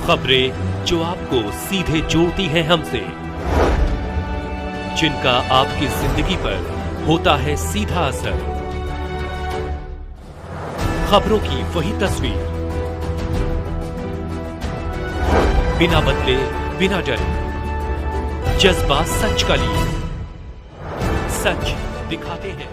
खबरें जो आपको सीधे जोड़ती हैं हमसे, जिनका आपकी जिंदगी पर होता है सीधा असर। खबरों की वही तस्वीर, बिना बदले बिना डरे, जज्बा सच का लिए, सच दिखाते हैं।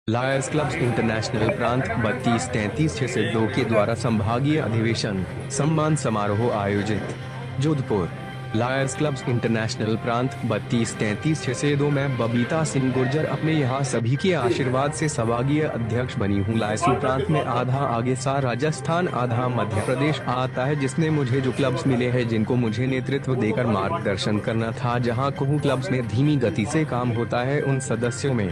लायर्स क्लब्स इंटरनेशनल प्रांत 32-33-602 के द्वारा संभागीय अधिवेशन सम्मान समारोह आयोजित। जोधपुर। लायर्स क्लब्स इंटरनेशनल प्रांत 32-33-602 में बबीता सिंह गुर्जर अपने यहाँ सभी के आशीर्वाद से संभागीय अध्यक्ष बनी हूँ। लायसू प्रांत में आधा आगे सा राजस्थान आधा मध्य प्रदेश आता है, जिसमें मुझे जो क्लब्स मिले हैं जिनको मुझे नेतृत्व देकर मार्गदर्शन करना था। जहाँ कहूँ क्लब्स में धीमी गति से काम होता है, उन सदस्यों में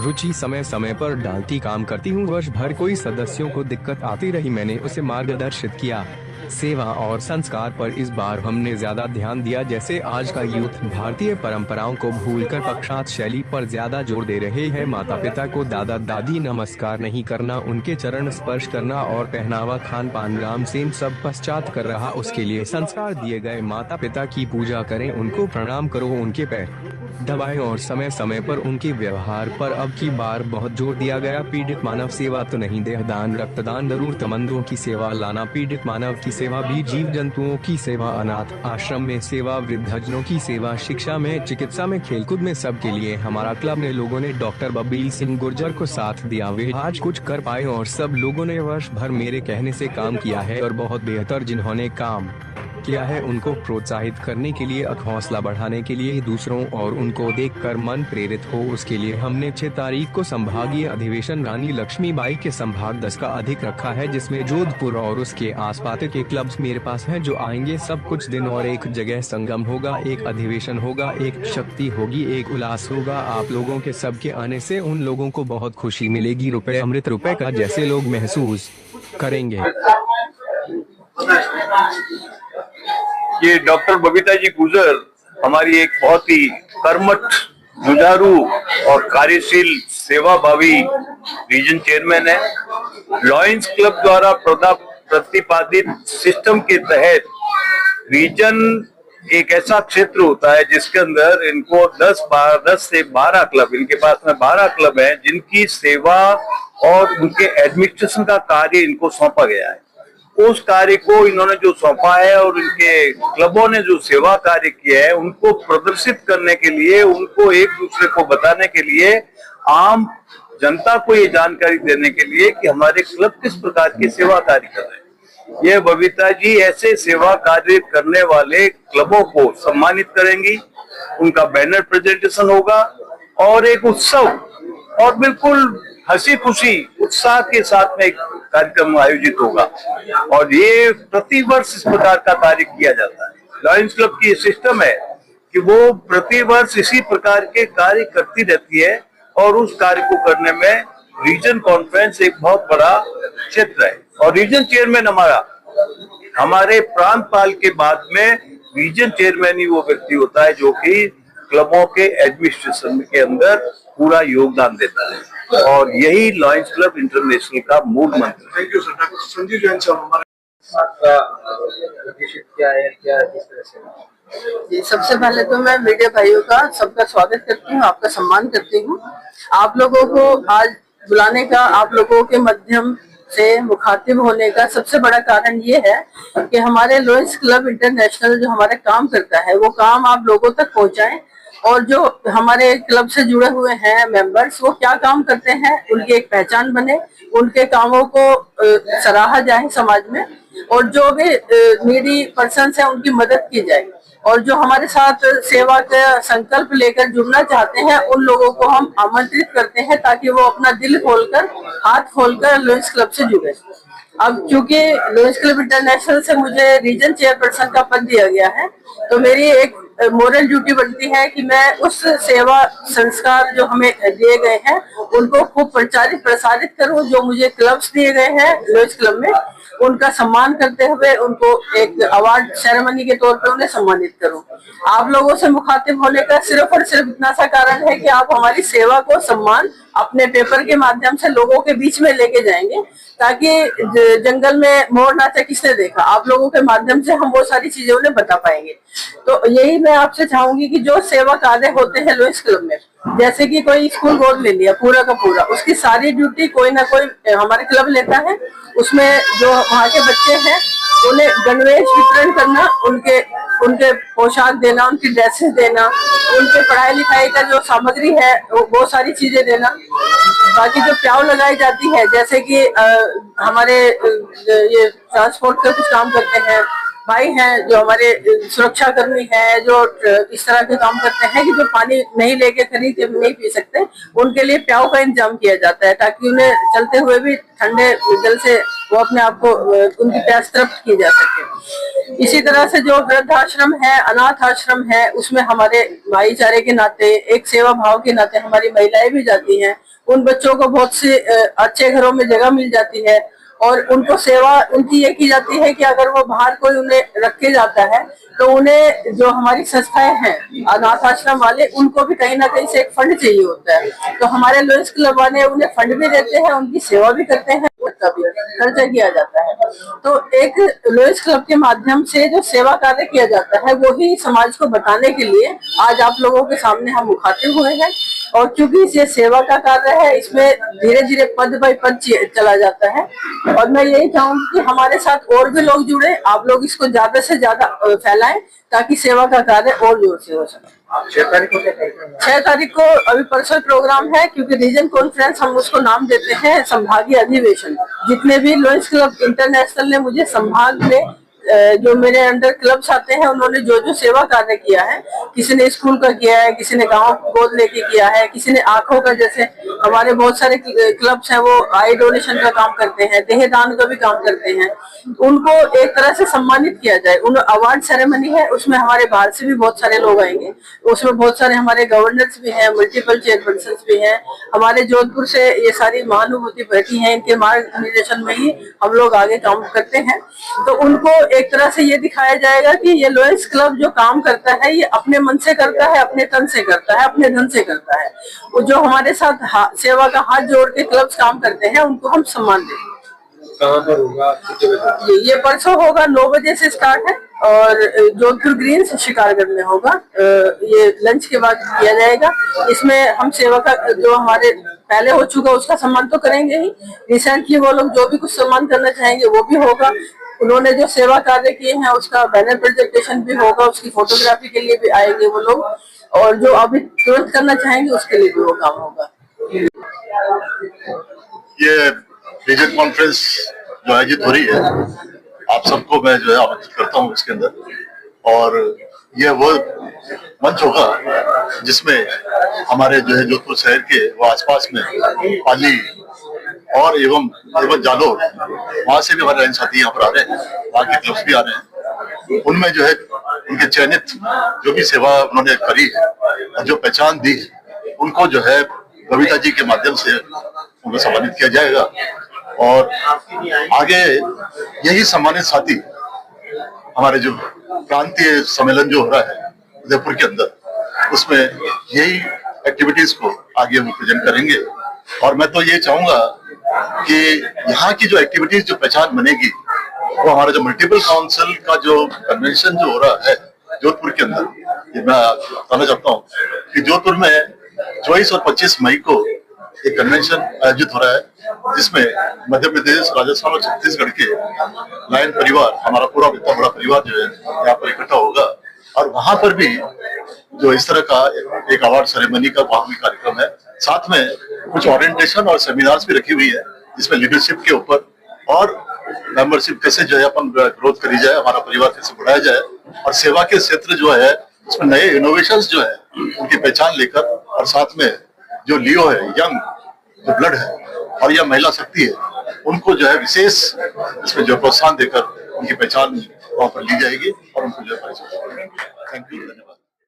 रुचि समय समय पर डालती काम करती हूँ। वर्ष भर कोई सदस्यों को दिक्कत आती रही, मैंने उसे मार्गदर्शित किया। सेवा और संस्कार पर इस बार हमने ज्यादा ध्यान दिया। जैसे आज का यूथ भारतीय परंपराओं को भूलकर पक्षात शैली पर ज्यादा जोर दे रहे हैं। माता पिता को दादा दादी नमस्कार नहीं करना, उनके चरण स्पर्श करना और पहनावा खान पान राम सेन सब पश्चात कर रहा, उसके लिए संस्कार दिए गए। माता पिता की पूजा करें, उनको प्रणाम करो, उनके पैर दबाएं और समय समय पर उनके व्यवहार पर अब की बार बहुत जोर दिया गया। पीड़ित मानव सेवा तो नहीं, देहदान रक्तदान, जरूरतमंदों की सेवा लाना, पीड़ित मानव की सेवा भी, जीव जंतुओं की सेवा, अनाथ आश्रम में सेवा, वृद्धजनों की सेवा, शिक्षा में, चिकित्सा में, खेलकूद में, सबके लिए हमारा क्लब ने लोगों ने डॉक्टर बबील सिंह गुर्जर को साथ दिया। वे आज कुछ कर पाए और सब लोगों ने वर्ष भर मेरे कहने से काम किया है और बहुत बेहतर जिन्होंने काम किया है उनको प्रोत्साहित करने के लिए, हौसला बढ़ाने के लिए, दूसरों और उनको देखकर मन प्रेरित हो, उसके लिए हमने 6 तारीख को संभागीय अधिवेशन रानी लक्ष्मीबाई के संभाग 10 का अधिक रखा है, जिसमें जोधपुर और उसके आसपास के क्लब्स मेरे पास हैं जो आएंगे। सब कुछ दिन और एक जगह संगम होगा, एक अधिवेशन होगा, एक शक्ति होगी, एक उल्लास होगा। आप लोगों के सबके आने से उन लोगों को बहुत खुशी मिलेगी। रुपए अमृत रुपए का जैसे लोग महसूस करेंगे। ये डॉक्टर बबीता जी गुर्जर हमारी एक बहुत ही कर्मठ, जुझारू और कार्यशील सेवाभावी रीजन चेयरमैन है। लॉयंस क्लब द्वारा प्रतिपादित सिस्टम के तहत रीजन एक ऐसा क्षेत्र होता है जिसके अंदर इनको 10 से 12 क्लब, इनके पास में 12 क्लब हैं जिनकी सेवा और उनके एडमिनिस्ट्रेशन का कार्य इनको सौंपा गया है। उस कार्य को इन्होंने जो सौंपा है और इनके क्लबों ने जो सेवा कार्य किया है उनको प्रदर्शित करने के लिए, उनको एक दूसरे को बताने के लिए, आम जनता को ये जानकारी देने के लिए कि हमारे क्लब किस प्रकार के सेवा कार्य कर रहे हैं। ये बबीता जी ऐसे सेवा कार्य करने वाले क्लबों को सम्मानित करेंगी, उनका बैनर प्रेजेंटेशन होगा और एक उत्सव और बिल्कुल हंसी खुशी उत्साह के साथ में एक कार्यक्रम आयोजित होगा और ये प्रतिवर्ष इस प्रकार का कार्य किया जाता है। लॉयंस क्लब की सिस्टम है कि वो प्रतिवर्ष इसी प्रकार के कार्य करती रहती है और उस कार्य को करने में रीजन कॉन्फ्रेंस एक बहुत बड़ा क्षेत्र है और रीजन चेयरमैन हमारे प्रांतपाल के बाद में रीजन चेयरमैन ही वो व्यक्ति होता है जो कि क्लबों के एडमिनिस्ट्रेशन के अंदर पूरा योगदान देता है और यही लॉयंस क्लब इंटरनेशनल का मूल मंत्र है। Thank you sir. Sanjeev Jain साहब हमारे क्या है, क्या किस तरह से? जी, सबसे पहले तो मैं मीडिया भाइयों का सबका स्वागत करती हूँ, आपका सम्मान करती हूँ। आप लोगों को आज बुलाने का, आप लोगों के माध्यम से मुखातिब होने का सबसे बड़ा कारण ये है कि हमारे लॉयंस क्लब इंटरनेशनल जो हमारा काम करता है वो काम आप लोगों तक पहुँचाएं और जो हमारे क्लब से जुड़े हुए हैं मेंबर्स वो क्या काम करते हैं उनकी एक पहचान बने, उनके कामों को सराहा जाए समाज में और जो भी नीडी पर्सन्स हैं उनकी मदद की जाए और जो हमारे साथ सेवा का संकल्प लेकर जुड़ना चाहते हैं उन लोगों को हम आमंत्रित करते हैं ताकि वो अपना दिल खोलकर, हाथ खोलकर लॉयंस क्लब से जुड़े। अब क्योंकि लॉयंस क्लब इंटरनेशनल से मुझे रीजन चेयरपर्सन का पद दिया गया है तो मेरी एक मोरल ड्यूटी बनती है कि मैं उस सेवा संस्कार जो हमें दिए गए हैं उनको खूब प्रचारित प्रसारित करूं जो मुझे क्लब्स दिए गए हैं लॉयंस क्लब में उनका सम्मान करते हुए उनको एक अवार्ड सेरेमनी के तौर पे उन्हें सम्मानित करूं। आप लोगों से मुखातिब होने का सिर्फ और सिर्फ इतना सा कारण है कि आप हमारी सेवा को सम्मान अपने पेपर के माध्यम से लोगों के बीच में लेके जाएंगे, ताकि जंगल में मोर नाचा किसने देखा, आप लोगों के माध्यम से हम वो सारी चीजें उन्हें बता पाएंगे। तो यही मैं आपसे चाहूंगी कि जो सेवा कार्य होते हैं लॉयंस क्लब में, जैसे कि कोई स्कूल गोद ले लिया पूरा का पूरा, उसकी सारी ड्यूटी कोई ना कोई हमारे क्लब लेता है। उसमें जो वहाँ के बच्चे हैं उन्हें गणवेश वितरण करना, उनके पोशाक देना, उनकी ड्रेसेस देना, उनके पढ़ाई लिखाई का जो सामग्री है वो सारी चीजें देना। बाकी जो प्याव लगाई जाती है, जैसे कि हमारे ये ट्रांसपोर्ट का कुछ काम करते हैं भाई हैं, जो हमारे सुरक्षा कर्मी हैं, जो इस तरह के काम करते हैं कि जो पानी नहीं लेके खरीद के नहीं पी सकते, उनके लिए प्याव का इंतजाम किया जाता है, ताकि उन्हें चलते हुए भी ठंडे जल से वो अपने आप को उनकी प्यास तृप्त की जा सके। इसी तरह से जो वृद्धाश्रम है, अनाथ आश्रम है, उसमें हमारे भाईचारे के नाते, एक सेवा भाव के नाते हमारी महिलाएं भी जाती हैं। उन बच्चों को बहुत से अच्छे घरों में जगह मिल जाती है और उनको सेवा उनकी ये की जाती है कि अगर वो बाहर कोई उन्हें रख के जाता है तो उन्हें जो हमारी संस्थाएं हैं अनाथ आश्रम वाले, उनको भी कहीं ना कहीं से एक फंड चाहिए होता है। तो हमारे लॉयंस क्लब वाले उन्हें फंड भी देते हैं, उनकी सेवा भी करते हैं, उसका भी खर्चा किया जाता है। तो एक लॉयंस क्लब के माध्यम से जो सेवा कार्य किया जाता है वो ही समाज को बताने के लिए आज आप लोगों के सामने हम मुखातिब हुए हैं। और क्योंकि ये सेवा का कार्य है, इसमें धीरे धीरे पद बाय पद चला जाता है। और मैं यही चाहूंगी कि हमारे साथ और भी लोग जुड़े, आप लोग इसको ज्यादा से ज्यादा फैलाएं ताकि सेवा का कार्य और जोर से हो सके। 6 तारीख को अभी परसों प्रोग्राम है, क्योंकि रीजन कॉन्फ्रेंस हम उसको नाम देते हैं संभागीय अधिवेशन। जितने भी लॉयंस क्लब इंटरनेशनल ने मुझे संभाग में जो मेरे अंडर क्लब्स आते हैं, उन्होंने जो जो सेवा कार्य किया है, किसी ने स्कूल का किया है, किसी ने गांव गोद लेके किया है, किसी ने आंखों का, जैसे हमारे बहुत सारे क्लब्स हैं वो आई डोनेशन का काम करते हैं, देहदान का भी काम करते हैं, उनको एक तरह से सम्मानित किया जाए। उन अवार्ड सेरेमनी है, उसमें हमारे बाहर से भी बहुत सारे लोग आएंगे, उसमें बहुत सारे हमारे गवर्नर्स भी हैं, मल्टीपल चेयरपर्सन भी हैं, हमारे जोधपुर से ये सारी महानुभूति बैठी है, इनके मार्गदर्शन में ही हम लोग आगे काम करते हैं। तो उनको एक तरह से ये दिखाया जाएगा कि ये लॉयंस क्लब जो काम करता है ये अपने मन से करता है, अपने तन से करता है, अपने धन से करता है। वो जो हमारे साथ सेवा का हाथ जोड़ के क्लब्स काम करते हैं, उनको हम सम्मान देंगे। कहाँ पर होगा? ये परसों होगा, 9 बजे से स्टार्ट है और जोधपुर ग्रीन्स शिकारगढ़ में होगा। ये लंच के बाद किया जाएगा। इसमें हम सेवा का जो हमारे पहले हो चुका उसका सम्मान तो करेंगे ही, रिसेंटली वो लोग जो भी कुछ सम्मान करना चाहेंगे वो भी होगा। उन्होंने जो सेवा कार्य किए हैं उसका बैनर प्रेजेंटेशन भी होगा, उसकी फोटोग्राफी के लिए भी आएंगे वो लोग, और जो अभी तुरंत करना चाहेंगे उसके लिए भी वो काम होगा। ये रीजन कॉन्फ्रेंस जो आयोजित हो रही है, आप सबको मैं जो है आमंत्रित करता हूँ इसके अंदर। और ये वो मंच होगा जिसमें हमारे जो है जोधपुर शहर के वो आसपास में पाली और एवं जालोर, वहाँ से भी हमारे लाइन साथी यहाँ पर आ रहे हैं, वहाँ के क्लब्स भी आ रहे हैं। उनमें जो है उनके चयनित जो भी सेवा उन्होंने करी है और जो पहचान दी है, उनको जो है बबीता जी के माध्यम से उनको सम्मानित किया जाएगा। और आगे यही सम्मानित साथी हमारे जो प्रांतीय सम्मेलन जो हो रहा है उदयपुर के अंदर, उसमें यही एक्टिविटीज को आगे वो प्रेजेंट करेंगे। और मैं तो ये चाहूंगा कि यहाँ की जो एक्टिविटीज जो पहचान बनेगी, वो हमारा जो मल्टीपल काउंसिल का जो कन्वेंशन जो हो रहा है जोधपुर के अंदर, ये मैं बताना चाहता हूँ कि जोधपुर में 24 और 25 मई को एक कन्वेंशन आयोजित हो रहा है, जिसमें मध्य प्रदेश, राजस्थान और छत्तीसगढ़ के लायन परिवार, हमारा पूरा इतना बड़ा परिवार जो है यहाँ पर इकट्ठा होगा। और वहां पर भी जो इस तरह का एक अवार्ड सेरेमनी का वहां भी कार्यक्रम है, साथ में कुछ ओरिएंटेशन और सेमिनार्स भी रखी हुई है, जिसमें लीडरशिप के ऊपर और मेंबरशिप कैसे जो है अपन ग्रोथ करी जाए, हमारा परिवार कैसे बढ़ाया जाए, और सेवा के क्षेत्र जो है उसमें नए इनोवेशंस जो है उनकी पहचान लेकर, और साथ में जो लियो है, यंग जो ब्लड है और यह महिला शक्ति है, उनको जो है विशेष इसमें जो प्रोत्साहन देकर उनकी पहचान वहां पर ली जाएगी और उनको जो है। थैंक यू, धन्यवाद।